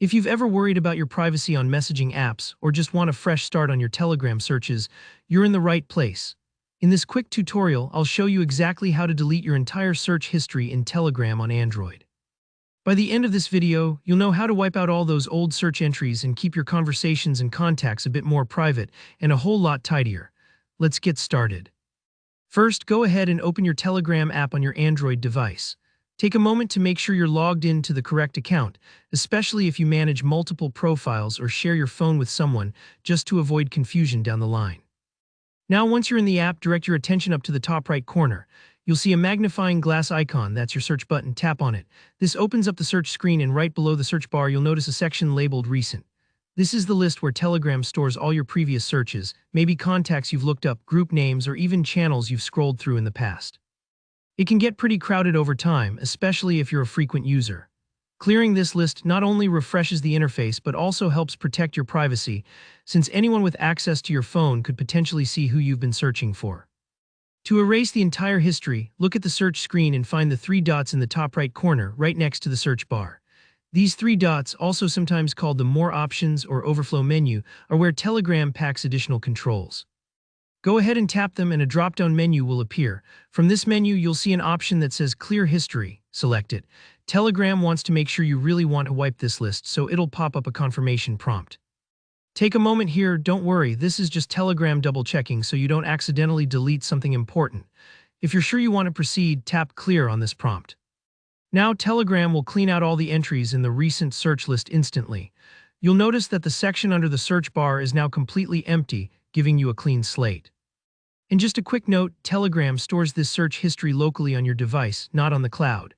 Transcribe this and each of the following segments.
If you've ever worried about your privacy on messaging apps or just want a fresh start on your Telegram searches, you're in the right place. In this quick tutorial, I'll show you exactly how to delete your entire search history in Telegram on Android. By the end of this video, you'll know how to wipe out all those old search entries and keep your conversations and contacts a bit more private and a whole lot tidier. Let's get started. First, go ahead and open your Telegram app on your Android device. Take a moment to make sure you're logged in to the correct account, especially if you manage multiple profiles or share your phone with someone, just to avoid confusion down the line. Now, once you're in the app, direct your attention up to the top right corner. You'll see a magnifying glass icon, that's your search button. Tap on it. This opens up the search screen, and right below the search bar you'll notice a section labeled Recent. This is the list where Telegram stores all your previous searches, maybe contacts you've looked up, group names, or even channels you've scrolled through in the past. It can get pretty crowded over time, especially if you're a frequent user. Clearing this list not only refreshes the interface but also helps protect your privacy, since anyone with access to your phone could potentially see who you've been searching for. To erase the entire history, look at the search screen and find the three dots in the top right corner, right next to the search bar. These three dots, also sometimes called the More Options or Overflow menu, are where Telegram packs additional controls. Go ahead and tap them and a drop-down menu will appear. From this menu, you'll see an option that says Clear History. Select it. Telegram wants to make sure you really want to wipe this list, so it'll pop up a confirmation prompt. Take a moment here, don't worry, this is just Telegram double-checking so you don't accidentally delete something important. If you're sure you want to proceed, tap Clear on this prompt. Now Telegram will clean out all the entries in the recent search list instantly. You'll notice that the section under the search bar is now completely empty, giving you a clean slate. And just a quick note, Telegram stores this search history locally on your device, not on the cloud.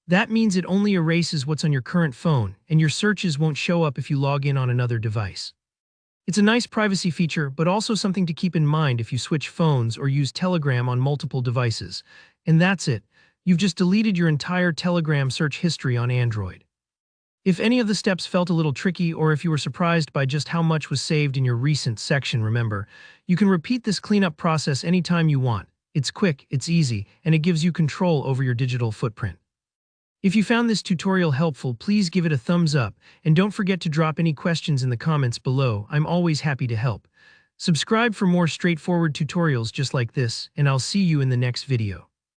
That means it only erases what's on your current phone, and your searches won't show up if you log in on another device. It's a nice privacy feature, but also something to keep in mind if you switch phones or use Telegram on multiple devices. And that's it. You've just deleted your entire Telegram search history on Android. If any of the steps felt a little tricky, or if you were surprised by just how much was saved in your recent section, remember, you can repeat this cleanup process anytime you want. It's quick, it's easy, and it gives you control over your digital footprint. If you found this tutorial helpful, please give it a thumbs up, and don't forget to drop any questions in the comments below. I'm always happy to help. Subscribe for more straightforward tutorials just like this, and I'll see you in the next video.